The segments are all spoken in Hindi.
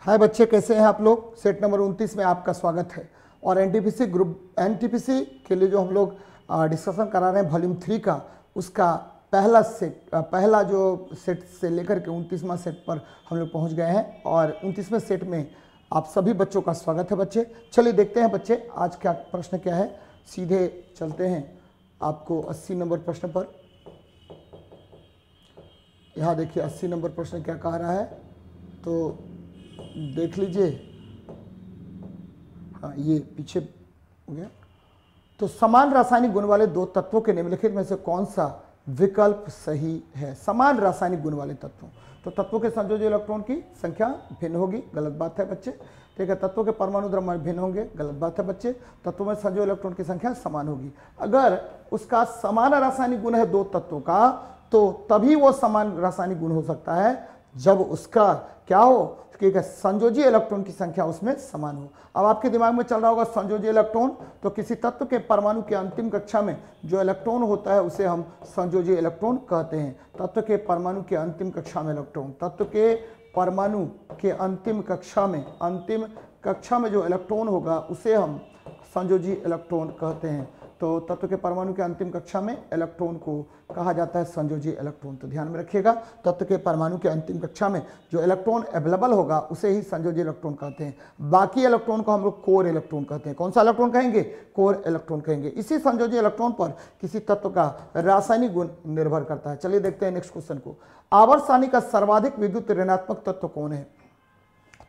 हाय बच्चे, कैसे हैं आप लोग। सेट नंबर 29 में आपका स्वागत है। और एनटीपीसी ग्रुप एनटीपीसी के लिए जो हम लोग डिस्कशन करा रहे हैं वॉल्यूम 3 का, उसका पहला जो सेट से लेकर के 29वां सेट पर हम लोग पहुंच गए हैं। और 29वें सेट में आप सभी बच्चों का स्वागत है बच्चे। चलिए देखते हैं बच्चे आज क्या प्रश्न क्या है। सीधे चलते हैं आपको 80 नंबर प्रश्न पर। यहाँ देखिए 80 नंबर प्रश्न क्या कह रहा है, तो देख लीजिए। हाँ, ये पीछे हो गया। तो समान रासायनिक गुण वाले दो तत्वों के निम्नलिखित में से कौन सा विकल्प सही है। समान रासायनिक गुण वाले तत्वों, तो तत्वों के संयोजी इलेक्ट्रॉन की संख्या भिन्न होगी, गलत बात है बच्चे। ठीक है, तत्वों के परमाणु द्रव्यमान भिन्न होंगे, गलत बात है बच्चे। तत्वों में संयोजी इलेक्ट्रॉन की संख्या समान होगी। अगर उसका समान रासायनिक गुण है दो तत्वों का, तो तभी वो समान रासायनिक गुण हो सकता है जब उसका क्या हो कि संयोजी इलेक्ट्रॉन की संख्या उसमें समान हो। अब आपके दिमाग में चल रहा होगा संयोजी इलेक्ट्रॉन, तो किसी तत्व के परमाणु के अंतिम कक्षा में जो इलेक्ट्रॉन होता है उसे हम संयोजी इलेक्ट्रॉन कहते हैं। तत्व के परमाणु के अंतिम कक्षा में इलेक्ट्रॉन, तत्व के परमाणु के अंतिम कक्षा में जो इलेक्ट्रॉन होगा उसे हम संयोजी इलेक्ट्रॉन कहते हैं। तो तत्व के परमाणु के अंतिम कक्षा में इलेक्ट्रॉन को कहा जाता है संयोजी इलेक्ट्रॉन। तो ध्यान में रखिएगा, तत्व के परमाणु के अंतिम कक्षा में जो इलेक्ट्रॉन अवेलेबल होगा उसे ही संयोजी इलेक्ट्रॉन कहते हैं। बाकी इलेक्ट्रॉन को हम लोग कोर इलेक्ट्रॉन कहते हैं। कौन सा इलेक्ट्रॉन कहेंगे? कोर इलेक्ट्रॉन कहेंगे। इसी संयोजी इलेक्ट्रॉन पर किसी तत्व का रासायनिक गुण निर्भर करता है। चलिए देखते हैं नेक्स्ट क्वेश्चन को। आवर्त सारणी का सर्वाधिक विद्युत ऋणात्मक तत्व कौन है?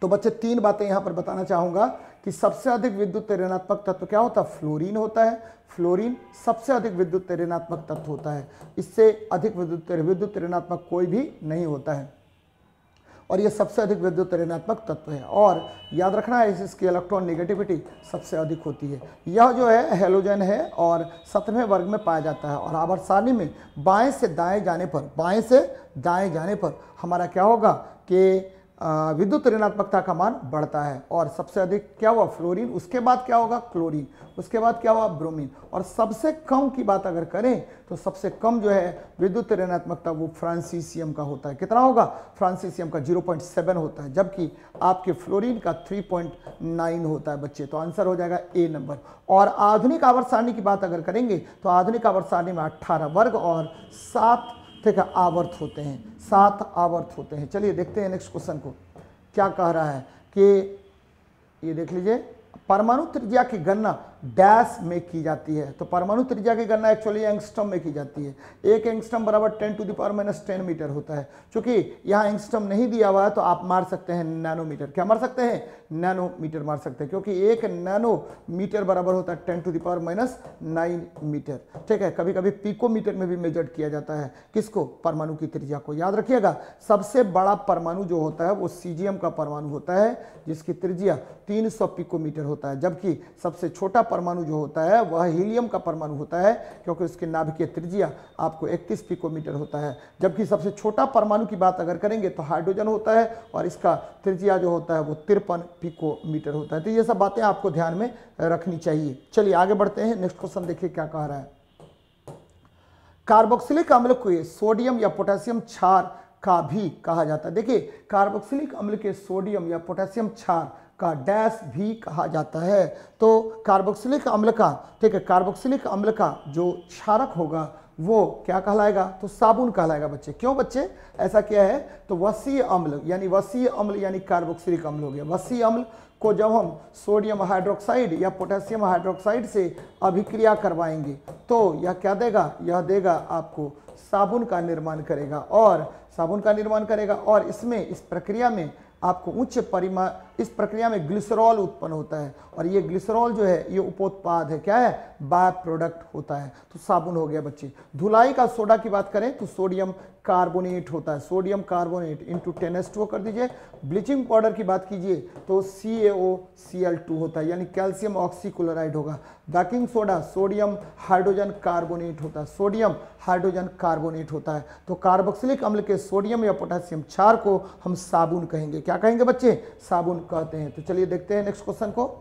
तो बच्चे तीन बातें यहां पर बताना चाहूंगा कि सबसे अधिक विद्युत ऋणात्मक तत्व क्या होता है? फ्लोरीन होता है। फ्लोरीन सबसे अधिक विद्युत ऋणात्मक तत्व होता है। इससे अधिक विद्युत ऋणात्मक कोई भी नहीं होता है, और यह सबसे अधिक विद्युत ऋणात्मक तत्व है। और याद रखना है इसकी इलेक्ट्रॉन नेगेटिविटी सबसे अधिक होती है। यह जो है हेलोजन है और 7वें वर्ग में पाया जाता है। और आवर्त सारणी में बाएं से दाएं जाने पर हमारा क्या होगा कि विद्युत ऋणात्मकता का मान बढ़ता है। और सबसे अधिक क्या हुआ? फ्लोरीन। उसके बाद क्या होगा? क्लोरीन। उसके बाद क्या हुआ? ब्रोमीन। और सबसे कम की बात अगर करें तो सबसे कम जो है विद्युत ऋणात्मकता वो फ्रांसीसियम का होता है। कितना होगा? फ्रांसीसियम का 0.7 होता है, जबकि आपके फ्लोरीन का 3.9 होता है बच्चे। तो आंसर हो जाएगा ए नंबर। और आधुनिक आवर्त सारणी की बात अगर करेंगे तो आधुनिक आवर्त सारणी में 18 वर्ग और 7 आवर्त होते हैं। 7 आवर्त होते हैं। चलिए देखते हैं नेक्स्ट क्वेश्चन को क्या कह रहा है कि ये देख लीजिए, परमाणु त्रिज्या की गणना डैश में की जाती है। तो परमाणु त्रिज्या की गणना एक्चुअली एंगस्ट्रम में की जाती है। एक एंगस्ट्रम बराबर 10⁻⁻10 मीटर होता है। क्योंकि यहाँ एंगस्ट्रम नहीं दिया हुआ है तो आप मार सकते हैं नैनोमीटर। क्या मार सकते हैं? नैनोमीटर मार सकते हैं, क्योंकि एक नैनोमीटर बराबर होता है 10⁻⁹ मीटर। ठीक है, कभी कभी पिकोमीटर में भी मेजर किया जाता है। किसको? परमाणु की त्रिज्या को। याद रखिएगा, सबसे बड़ा परमाणु जो होता है वो सीजियम का परमाणु होता है, जिसकी त्रिज्या 300 पिकोमीटर होता है। जबकि सबसे छोटा परमाणु जो होता है वह हीलियम का परमाणु होता है, क्योंकि उसके नाभिकीय त्रिज्या आपको 31 पिकोमीटर होता है। जबकि सबसे छोटा परमाणु की बात अगर करेंगे तो हाइड्रोजन होता है, और इसका त्रिज्या जो होता है वो 53 पिकोमीटर होता है। तो ये सब बातें आपको ध्यान में रखनी चाहिए। चलिए आगे बढ़ते हैं। नेक्स्ट क्वेश्चन देखिए क्या कह रहा है। कार्बोक्सिलिक अम्ल को सोडियम या पोटेशियम क्षार का भी कहा जाता है। देखिए, कार्बोक्सिलिक अम्ल के सोडियम या पोटेशियम क्षार का डैश भी कहा जाता है। तो कार्बोक्सिलिक अम्ल का, ठीक है, कार्बोक्सिलिक अम्ल का जो क्षारक होगा वो क्या कहलाएगा? तो साबुन कहलाएगा बच्चे। क्यों बच्चे ऐसा क्या है? तो वसीय अम्ल यानी कार्बोक्सिलिक अम्ल हो गया। वसीय अम्ल को जब हम सोडियम हाइड्रोक्साइड या पोटेशियम हाइड्रोक्साइड से अभिक्रिया करवाएंगे तो यह क्या देगा? यह देगा आपको साबुन का निर्माण करेगा। और इसमें इस प्रक्रिया में आपको इस प्रक्रिया में ग्लिसरॉल उत्पन्न होता है, और ये ग्लिसरॉल जो है ये उपोत्पाद है। क्या है? बाय प्रोडक्ट होता है। तो साबुन हो गया बच्चे। धुलाई का सोडा की बात करें तो सोडियम कार्बोनेट होता है। सोडियम कार्बोनेट इंटू 10H2O कर दीजिए। ब्लीचिंग पाउडर की बात कीजिए तो CaOCl2 होता है, यानी कैल्शियम ऑक्सीक्लोराइड होगा। Baking soda sodium hydrogen carbonate होता है। तो कार्बोक्सिलिक अम्ल के सोडियम या पोटेशियम क्षार को हम साबुन कहेंगे। क्या कहेंगे बच्चे? साबुन कहते हैं। तो चलिए देखते हैं नेक्स्ट क्वेश्चन को।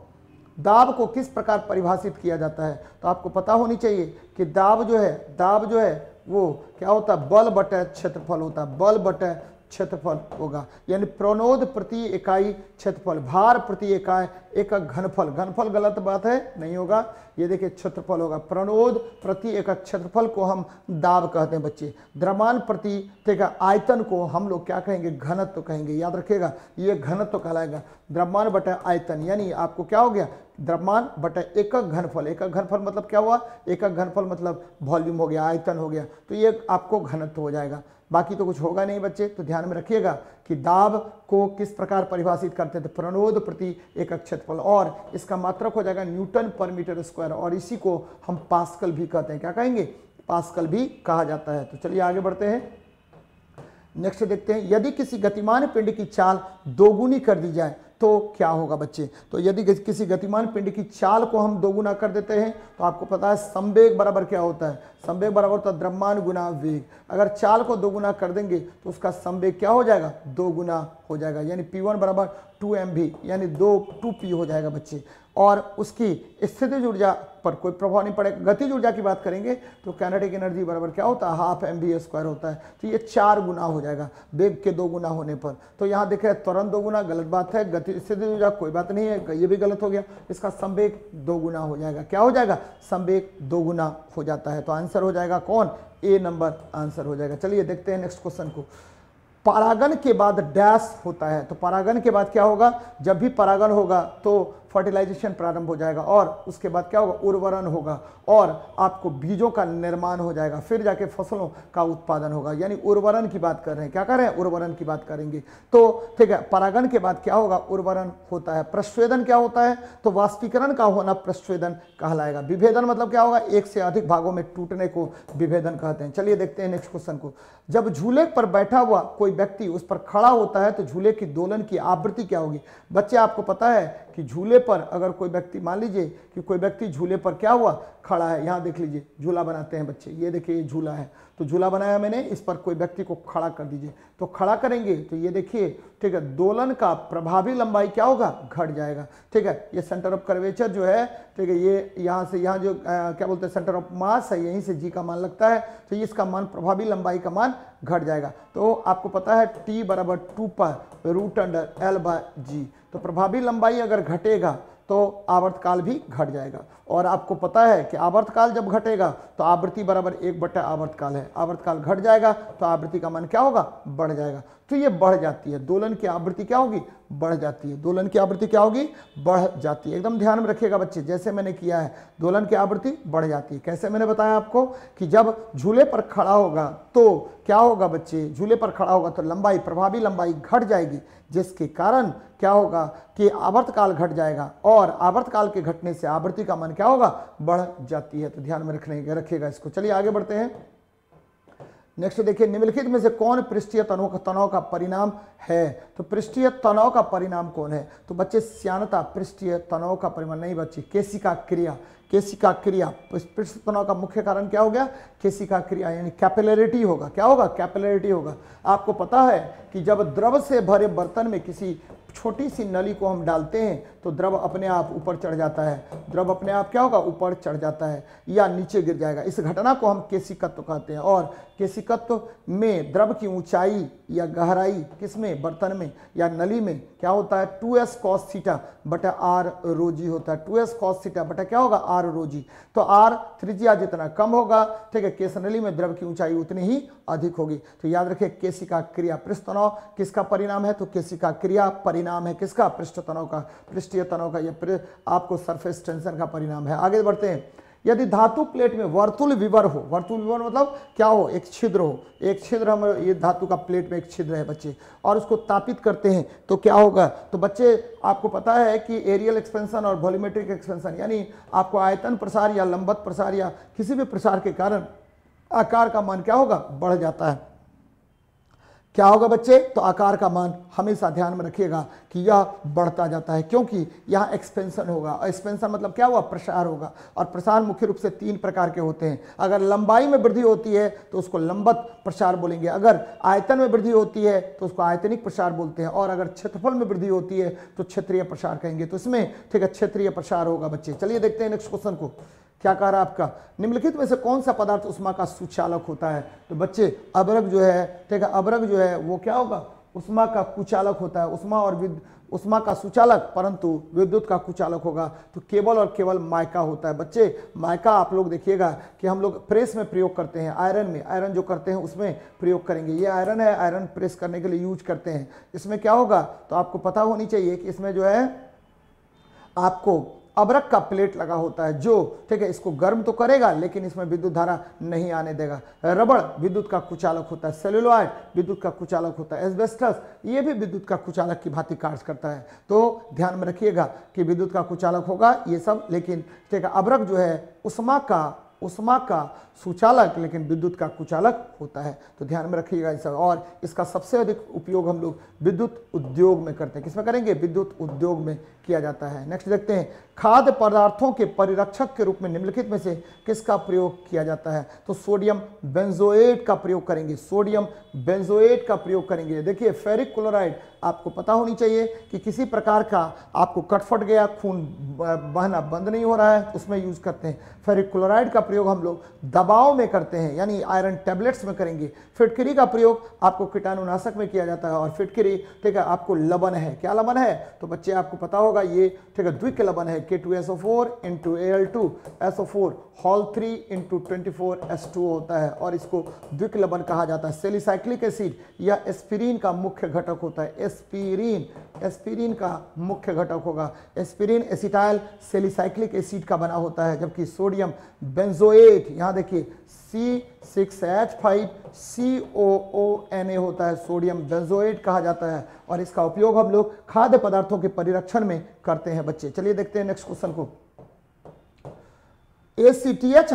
दाब को किस प्रकार परिभाषित किया जाता है? तो आपको पता होनी चाहिए कि दाब जो है वो क्या होता है? बल बटे क्षेत्रफल होता है। बल बटे क्षेत्रफल होगा, यानी प्रणोद प्रति इकाई क्षेत्रफल, भार प्रति इकाई एकक घनफल, घनफल गलत बात है नहीं होगा, ये देखिए क्षेत्रफल होगा। प्रणोद प्रति एकक क्षेत्रफल को हम दाब कहते हैं बच्चे। द्रव्यमान प्रति ठीक है आयतन को हम लोग क्या कहेंगे, घनत्व कहेंगे, याद रखिएगा ये घनत्व कहलाएगा। द्रव्यमान बटा आयतन, यानी आपको क्या हो गया, द्रव्यमान बटा एकक घनफल, एकक घनफल मतलब क्या हुआ, एकक घनफल मतलब वॉल्यूम हो गया, आयतन हो गया, तो ये आपको घनत्व हो जाएगा। बाकी तो कुछ होगा नहीं बच्चे, तो ध्यान में रखिएगा कि दाब को किस प्रकार परिभाषित करते हैं, तो प्रणोद प्रति एकक क्षेत्रफल, और इसका मात्रक हो जाएगा न्यूटन पर मीटर स्क्वायर, और इसी को हम पास्कल भी कहते हैं, क्या कहेंगे, पास्कल भी कहा जाता है। तो चलिए आगे बढ़ते हैं, नेक्स्ट देखते हैं, यदि किसी गतिमान पिंड की चाल दोगुनी कर दी जाए तो क्या होगा बच्चे। तो यदि किसी गतिमान पिंड की चाल को हम दोगुना कर देते हैं तो आपको पता है संवेग बराबर क्या होता है, संवेग बराबर होता है द्रव्यमान गुना वेग। अगर चाल को दोगुना कर देंगे तो उसका संवेग क्या हो जाएगा, दोगुना हो जाएगा, यानी P1 बराबर 2mv यानी 2p हो जाएगा बच्चे। और उसकी स्थितिज ऊर्जा पर कोई प्रभाव नहीं पड़ेगा। गतिज ऊर्जा की बात करेंगे तो काइनेटिक एनर्जी बराबर क्या होता है, हाफ mv² होता है, तो ये 4 गुना हो जाएगा वेग के 2 गुना होने पर। तो यहाँ देख रहे हैं त्वरण 2 गुना गलत बात है, गति स्थितिज ऊर्जा कोई बात नहीं है, ये भी गलत हो गया, इसका संवेग 2 गुना हो जाएगा, क्या हो जाएगा, संवेग 2 गुना हो जाता है। तो आंसर हो जाएगा कौन, ए नंबर आंसर हो जाएगा। चलिए देखते हैं नेक्स्ट क्वेश्चन को। परागन के बाद डैश होता है, तो परागन के बाद क्या होगा, जब भी परागन होगा तो फर्टिलाइजेशन प्रारंभ हो जाएगा, और उसके बाद क्या होगा, उर्वरन होगा, और आपको बीजों का निर्माण हो जाएगा, फिर जाके फसलों का उत्पादन होगा, यानी उर्वरन की बात कर रहे हैं, क्या कर रहे हैं, उर्वरन की बात करेंगे। तो ठीक है, परागन के बाद क्या होगा, उर्वरन होता है। प्रस्वेदन क्या होता है, तो वाष्पीकरण का होना प्रस्वेदन कहलाएगा। विभेदन मतलब क्या होगा, एक से अधिक भागों में टूटने को विभेदन कहते हैं। चलिए देखते हैं नेक्स्ट क्वेश्चन को। जब झूले पर बैठा हुआ कोई व्यक्ति उस पर खड़ा होता है तो झूले की दोलन की आवृत्ति क्या होगी। बच्चे आपको पता है कि झूले पर अगर कोई व्यक्ति, मान लीजिए कि कोई व्यक्ति झूले पर क्या हुआ, खड़ा है, यहाँ देख लीजिए झूला बनाते हैं बच्चे, ये देखिए ये झूला है, तो झूला बनाया मैंने, इस पर कोई व्यक्ति को खड़ा कर दीजिए, तो खड़ा करेंगे तो ये देखिए ठीक है, दोलन का प्रभावी लंबाई क्या होगा, घट जाएगा। ठीक है, ये सेंटर ऑफ कर्वेचर जो है, ठीक है, ये यहाँ से यहाँ जो क्या बोलते हैं सेंटर ऑफ मास है, यहीं से जी का मान लगता है, तो इसका मान प्रभावी लंबाई का मान घट जाएगा। तो आपको पता है T बराबर 2π√L/g, तो प्रभावी लंबाई अगर घटेगा तो आवर्तकाल भी घट जाएगा। और आपको पता है कि आवर्तकाल जब घटेगा तो आवृत्ति बराबर 1/आवर्तकाल है, आवर्तकाल घट जाएगा तो आवृत्ति का मान क्या होगा, बढ़ जाएगा। तो ये बढ़ जाती है, दोलन की आवृत्ति क्या होगी, बढ़ जाती है, दोलन की आवृत्ति क्या होगी, बढ़ जाती है। एकदम ध्यान में रखिएगा बच्चे, जैसे मैंने किया है, दोलन की आवृत्ति बढ़ जाती है। कैसे, मैंने बताया आपको कि जब झूले पर खड़ा होगा तो क्या होगा बच्चे, झूले पर खड़ा होगा तो लंबाई, प्रभावी लंबाई घट जाएगी, जिसके कारण क्या होगा कि आवर्तकाल घट जाएगा, और आवर्तकाल के घटने से आवृत्ति का मान क्या होगा, बढ़ जाती है। तो ध्यान में रखिएगा इसको। चलिए आगे बढ़ते हैं, नेक्स्ट देखिए, निम्नलिखित में से कौन पृष्ठीय तनाव का परिणाम है। तो पृष्ठीय तनाव का परिणाम कौन है, तो बच्चे श्यानता पृष्ठीय तनाव का परिणाम नहीं बच्चे, केशिका क्रिया, केशिका क्रिया। पृष्ठ तनाव का मुख्य कारण क्या हो गया, केशिका क्रिया, यानी कैपिलरिटी होगा, क्या होगा, कैपिलरिटी होगा। आपको पता है कि जब द्रव से भरे बर्तन में किसी छोटी सी नली को हम डालते हैं तो द्रव अपने आप ऊपर चढ़ जाता है, द्रव अपने आप क्या होगा, ऊपर चढ़ जाता है या नीचे गिर जाएगा। इस घटना को हम केशिकत्व कहते हैं। और केशिकत्व में द्रव की ऊंचाई या गहराई किसमें, बर्तन में या नली में क्या होता है, 2s cos थीटा बटा r rho g होता है। 2s cos थीटा बटा क्या होगा, r rho g। तो r त्रिज्या जितना कम होगा, ठीक है, केश नली में द्रव की ऊंचाई उतनी ही अधिक होगी। तो याद रखिए, केशिका क्रिया, पृष्ठ तनाव किसका परिणाम है, तो केशिका क्रिया परिणाम है किसका, पृष्ठ तनाव का, पृष्ठीय तनाव का, यह आपको सरफेस टेंशन का परिणाम है। आगे बढ़ते हैं, यदि धातु प्लेट में वर्तुल विवर हो, वर्तुल विवर मतलब क्या हो, एक छिद्र हो, एक छिद्र, हम ये धातु का प्लेट में एक छिद्र है बच्चे, और उसको तापित करते हैं तो क्या होगा, तो बच्चे आपको पता है कि एरियल एक्सपेंशन और वॉल्यूमेट्रिक एक्सपेंशन, यानी आपको आयतन प्रसार या लंबवत प्रसार या किसी भी प्रसार के कारण आकार का मान क्या होगा, बढ़ जाता है। क्या होगा बच्चे, तो आकार का मान हमेशा ध्यान में रखिएगा कि यह बढ़ता जाता है, क्योंकि यहाँ एक्सपेंशन होगा। एक्सपेंशन मतलब क्या हुआ, प्रसार होगा। और प्रसार मुख्य रूप से 3 प्रकार के होते हैं। अगर लंबाई में वृद्धि होती है तो उसको लंबवत प्रसार बोलेंगे, अगर आयतन में वृद्धि होती है तो उसको आयतनिक प्रसार बोलते हैं, और अगर क्षेत्रफल में वृद्धि होती है तो क्षेत्रीय प्रसार कहेंगे। तो इसमें ठीक है, क्षेत्रीय प्रसार होगा बच्चे। चलिए देखते हैं नेक्स्ट क्वेश्चन को, क्या कह रहा है आपका, निम्नलिखित में से कौन सा पदार्थ उष्मा का सुचालक होता है। तो बच्चे अबरक जो है, ठीक है, अबरक जो है वो क्या होगा, उष्मा का कुचालक होता है, उष्मा का सुचालक परंतु विद्युत का कुचालक होगा तो केवल और केवल माइका होता है। बच्चे माइका आप लोग देखिएगा कि हम लोग प्रेस में प्रयोग करते हैं, आयरन में, आयरन जो करते हैं उसमें प्रयोग करेंगे। ये आयरन है, आयरन प्रेस करने के लिए यूज करते हैं। इसमें क्या होगा तो आपको पता होनी चाहिए कि इसमें जो है आपको अबरक का प्लेट लगा होता है जो ठीक है इसको गर्म तो करेगा लेकिन इसमें विद्युत धारा नहीं आने देगा। रबड़ विद्युत का कुचालक होता है, सेलुलॉइड विद्युत का कुचालक होता है, एस्बेस्टस ये भी विद्युत का कुचालक की भांति कार्य करता है। तो ध्यान में रखिएगा कि विद्युत का कुचालक होगा ये सब, लेकिन ठीक है अबरक जो है उष्मा का सुचालक लेकिन विद्युत का कुचालक होता है। तो ध्यान में रखिएगा इस, और इसका सबसे अधिक उपयोग हम लोग विद्युत उद्योग में करते हैं। किसमें करेंगे? विद्युत उद्योग में किया जाता है। नेक्स्ट देखते हैं, खाद्य पदार्थों के परिरक्षक के रूप में निम्नलिखित में से किसका प्रयोग किया जाता है? तो सोडियम बेंजोएट का प्रयोग करेंगे, सोडियम बेंजोएट का प्रयोग करेंगे। देखिए फेरिक क्लोराइड आपको पता होनी चाहिए कि किसी प्रकार का आपको कट फट गया, खून बहना बंद नहीं हो रहा है, उसमें यूज करते हैं। फेरिक क्लोराइड का प्रयोग हम लोग दबाव में करते हैं यानी आयरन टैबलेट्स में करेंगे। फिटकरी का प्रयोग आपको कीटाणुनाशक में किया जाता है, और फिटकरी ठीक है आपको लवण है। क्या लवण है? तो बच्चे आपको पता होगा ये ठीक है द्विक लवण है, K2SO4 into Al2SO4 whole 3 into 24S2 होता है, और इसको द्विक लवण कहा जाता है। सेलिसाइक्लिक एसिड या एस्पिरिन का मुख्य घटक होता है, एस्पिरिन का मुख्य घटक होगा। एस्पिरिन एसिटाइल सेलिसाइक्लिक एसिड का बना होता है, जबकि सोडियम बेंजोएट यहाँ देखिए C6H5COONA होता है, सोडियम बेंजोएट कहा जाता है, और इसका उपयोग हम लोग खाद्य पदार्थों के परिरक्षण में करते हैं। बच्चे चलिए देखते हैं नेक्स्ट क्वेश्चन को। ACTH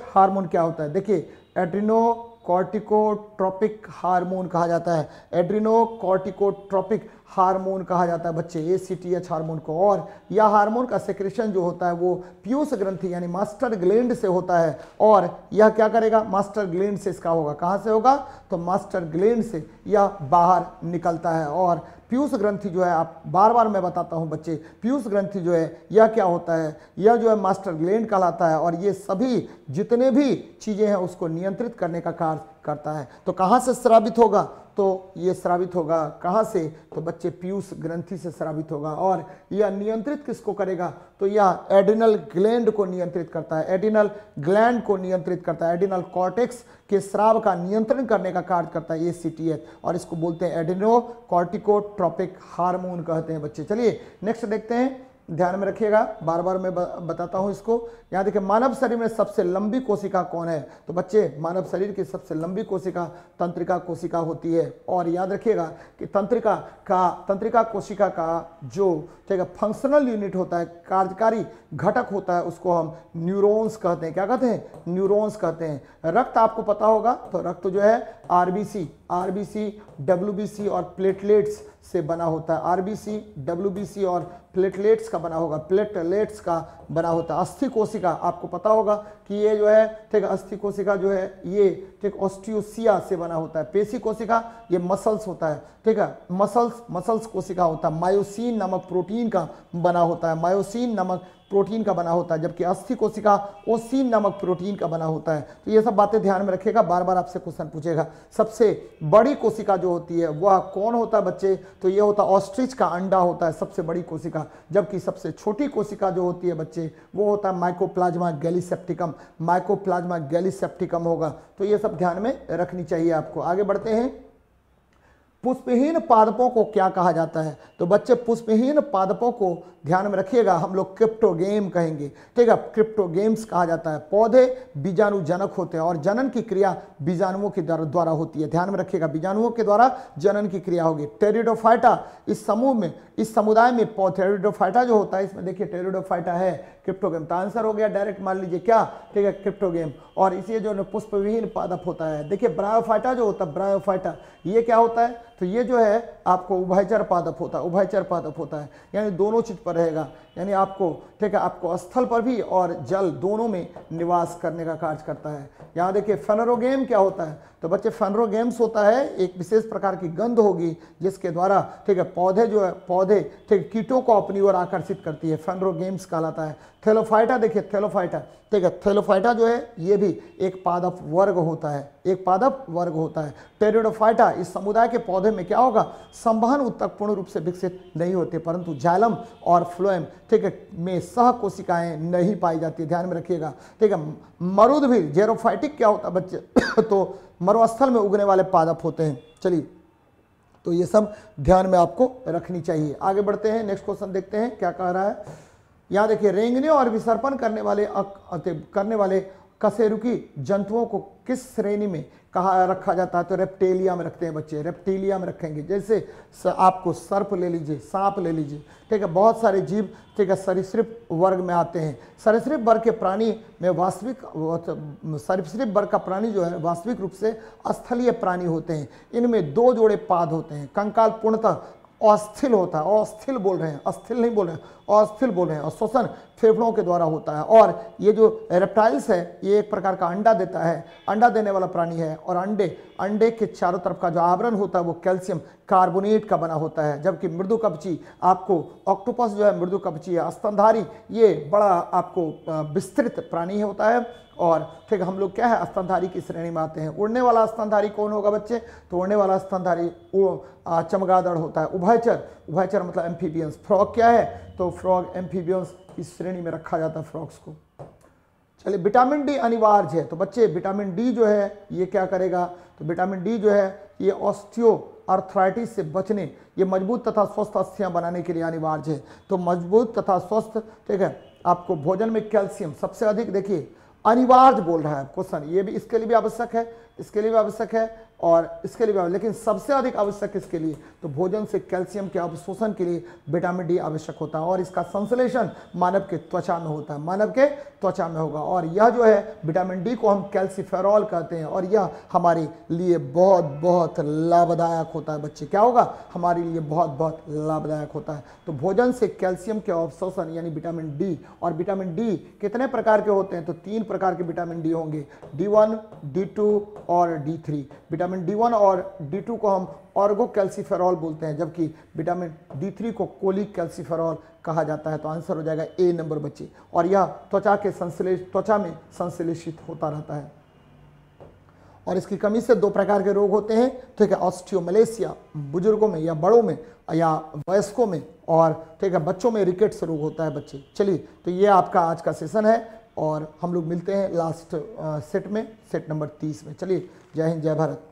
हार्मोन क्या होता है? देखिए एड्रिनो कॉर्टिकोट्रोपिक हार्मोन कहा जाता है, एड्रिनो कॉर्टिकोट्रोपिक हार्मोन कहा जाता है बच्चे ACTH हार्मोन को। और यह हार्मोन का सेक्रेशन जो होता है वो पीयूष ग्रंथि यानी मास्टर ग्लैंड से होता है, और यह क्या करेगा? मास्टर ग्लैंड से इसका होगा। कहाँ से होगा? तो मास्टर ग्लैंड से यह बाहर निकलता है। और पीयूष ग्रंथि जो है, आप बार बार मैं बताता हूं बच्चे, पीयूष ग्रंथि जो है यह क्या होता है? यह जो है मास्टर ग्लैंड कहलाता है, और ये सभी जितने भी चीजें हैं उसको नियंत्रित करने का कार्य करता है। तो कहाँ से स्रावित होगा? तो ये स्रावित होगा कहाँ से? तो बच्चे पीयूष ग्रंथि से स्रावित होगा। और यह नियंत्रित किसको करेगा? तो यह एड्रिनल ग्लैंड को नियंत्रित करता है, एड्रिनल ग्लैंड को नियंत्रित करता है, एड्रिनल कॉर्टेक्स के स्राव का नियंत्रण करने का कार्य करता है ACTH, और इसको बोलते हैं एड्रिनो कॉर्टिकोट्रोपिक हार्मोन कहते हैं बच्चे। चलिए नेक्स्ट देखते हैं, ध्यान में रखिएगा, बार बार मैं बताता हूं इसको। यहाँ देखिए मानव शरीर में सबसे लंबी कोशिका कौन है? तो बच्चे मानव शरीर की सबसे लंबी कोशिका तंत्रिका कोशिका होती है। और याद रखिएगा कि तंत्रिका कोशिका का जो ठीक है फंक्शनल यूनिट होता है, कार्यकारी घटक होता है, उसको हम न्यूरॉन्स कहते हैं। क्या कहते हैं? न्यूरॉन्स कहते हैं। रक्त आपको पता होगा, तो रक्त जो है RBC, WBC और प्लेटलेट्स से बना होता है। RBC, WBC और प्लेटलेट्स का बना होगा, प्लेटलेट्स का बना होता है। अस्थि कोशिका आपको पता होगा कि ये जो है ठीक है अस्थि कोशिका जो है ये ठीक ऑस्टियोसिया से बना होता है। पेशी कोशिका ये मसल्स होता है, ठीक है मसल्स कोशिका होता है, मायोसिन नामक प्रोटीन का बना होता है, मायोसिन नामक प्रोटीन का बना होता है, जबकि अस्थि कोशिका ओसिन नामक प्रोटीन का बना होता है। तो ये सब बातें ध्यान में रखिएगा, बार बार आपसे क्वेश्चन पूछेगा। सबसे बड़ी कोशिका जो होती है वह कौन होता है बच्चे? तो ये होता है ऑस्ट्रिच का अंडा होता है सबसे बड़ी कोशिका, जबकि सबसे छोटी कोशिका जो होती है बच्चे वो होता है माइकोप्लाज्मा गैलीसेप्टिकम, माइकोप्लाज्मा गैलीसेप्टिकम होगा। तो ये सब ध्यान में रखनी चाहिए आपको। आगे बढ़ते हैं, पुष्पहीन पादपों को क्या कहा जाता है? तो बच्चे पुष्पहीन पादपों को ध्यान में रखिएगा हम लोग क्रिप्टोगेम कहेंगे, ठीक है क्रिप्टोगेम्स कहा जाता है। पौधे बीजाणु जनक होते हैं और जनन की क्रिया बीजाणुओं के द्वारा होती है। ध्यान में रखिएगा बीजाणुओं के द्वारा जनन की क्रिया होगी। टेरिडोफाइटा इस समूह में, इस समुदाय में टेरिडोफाइटा जो होता है, इसमें देखिए टेरिडोफाइटा है क्रिप्टोगेम। तो आंसर हो गया डायरेक्ट, मान लीजिए क्या, ठीक है क्रिप्टोगेम। और इसे जो पुष्पविहीन पादप होता है, देखिए ब्रायोफाइटा जो होता है, ब्रायोफाइटा ये क्या होता है? तो ये जो है आपको उभयचर पादप होता है, उभयचर पादप होता है, यानी दोनों चीज पर रहेगा, यानी आपको ठीक है आपको स्थल पर भी और जल दोनों में निवास करने का कार्य करता है। यहाँ देखिए फेनरोगेम क्या होता है? तो बच्चे फेनरोगेम्स होता है एक विशेष प्रकार की गंध होगी जिसके द्वारा ठीक है पौधे जो है पौधे ठीक कीटों को अपनी ओर आकर्षित करती है, फेनरोगेम्स कहलाता है। थैलोफाइटा देखिए थैलोफाइटा, ठीक है थैलोफाइटा जो है ये भी एक पादप वर्ग होता है, एक पादप वर्ग होता है। टेरिडोफाइटा इस समुदाय के पौधे में क्या होगा, संवहन ऊतक पूर्ण रूप से विकसित नहीं होते, परंतु जाइलम और फ्लोएम, ठीक है, में सह कोशिकाएं नहीं पाई जाती, ध्यान में रखिएगा, ठीक है। मरुद भी जेरोफाइटिक क्या होता है बच्चे तो मरुस्थल में उगने वाले पादप होते हैं। चलिए, तो ये सब ध्यान में आपको रखनी चाहिए। आगे बढ़ते हैं, नेक्स्ट क्वेश्चन देखते हैं क्या कह रहा है। यहाँ देखिए, रेंगने और विसर्पण करने वाले कशेरुकी जंतुओं को किस श्रेणी में कहा रखा जाता है, तो रेप्टेलिया में रखते हैं बच्चे, रेप्टेलिया में रखेंगे। जैसे आपको सर्प ले लीजिए, सांप ले लीजिए, ठीक है, बहुत सारे जीव, ठीक है, सरीसृप वर्ग में आते हैं। सरीसृप वर्ग के प्राणी में सरीसृप वर्ग का प्राणी जो है वास्तविक रूप से स्थलीय प्राणी होते हैं। इनमें 2 जोड़े पाद होते हैं। कंकाल पूर्णतः अस्थिल होता है, अस्थिल बोल रहे हैं, अस्थिल नहीं बोल रहे हैं, अस्थिल बोल रहे हैं, और श्वसन फेफड़ों के द्वारा होता है। और ये जो रेप्टाइल्स है ये एक प्रकार का अंडा देता है, अंडा देने वाला प्राणी है, और अंडे के चारों तरफ का जो आवरण होता है वो कैल्शियम कार्बोनेट का बना होता है। जबकि मृदुकवची, आपको ऑक्टोपस जो है मृदुकवची है, स्तनधारी ये बड़ा आपको विस्तृत प्राणी होता है, और ठीक है, हम लोग क्या है स्तनधारी की श्रेणी में आते हैं। उड़ने वाला स्तनधारी कौन होगा बच्चे, तो उड़ने वाला स्तनधारी चमगादड़ होता है। उभयचर मतलब एम्फीबियंस। फ्रॉग क्या है, तो फ्रॉग एम्फीबियंस की श्रेणी में रखा जाता है फ्रॉग्स को। चलिए, विटामिन डी अनिवार्य है, तो बच्चे विटामिन डी जो है ये क्या करेगा, तो विटामिन डी जो है ये ऑस्टियो आर्थराइटिस से बचने, ये मजबूत तथा स्वस्थ अस्थियां बनाने के लिए अनिवार्य है। तो मजबूत तथा स्वस्थ, ठीक है, आपको भोजन में कैल्शियम सबसे अधिक, देखिए अनिवार्य बोल रहा है क्वेश्चन, ये भी इसके लिए भी आवश्यक है, इसके लिए भी आवश्यक है, और इसके लिए भी, लेकिन सबसे अधिक आवश्यक इसके लिए, तो भोजन से कैल्शियम के अवशोषण के लिए विटामिन डी आवश्यक होता है, और इसका संश्लेषण मानव के त्वचा में होता है, मानव के त्वचा में होगा। और यह जो है विटामिन डी को हम कैल्सिफेरॉल कहते हैं, और यह हमारे लिए बहुत बहुत लाभदायक होता है बच्चे। क्या होगा, हमारे लिए बहुत बहुत लाभदायक होता है। तो भोजन से कैल्शियम के अवशोषण यानी विटामिन डी, और विटामिन डी कितने प्रकार के होते हैं, तो 3 प्रकार के विटामिन डी होंगे, D1, D2 और D3। विटामिन D1 और D2 को हम ऑर्गो कैल्सिफेरॉल बोलते हैं, जबकि विटामिन D3 को कोलिक कैल्सिफेरॉल कहा जाता है। तो आंसर हो जाएगा ए नंबर बच्चे, और यह त्वचा में संश्लेषित होता रहता है। और इसकी कमी से 2 प्रकार के रोग होते हैं, ठीक है, ऑस्टियोमलेशिया बुजुर्गों में या बड़ों में या वयस्कों में, और ठीक है बच्चों में रिकेट्स रोग होता है बच्चे। चलिए, तो ये आपका आज का सेशन है, और हम लोग मिलते हैं लास्ट सेट में, सेट नंबर 30 में। चलिए, जय हिंद, जय भारत।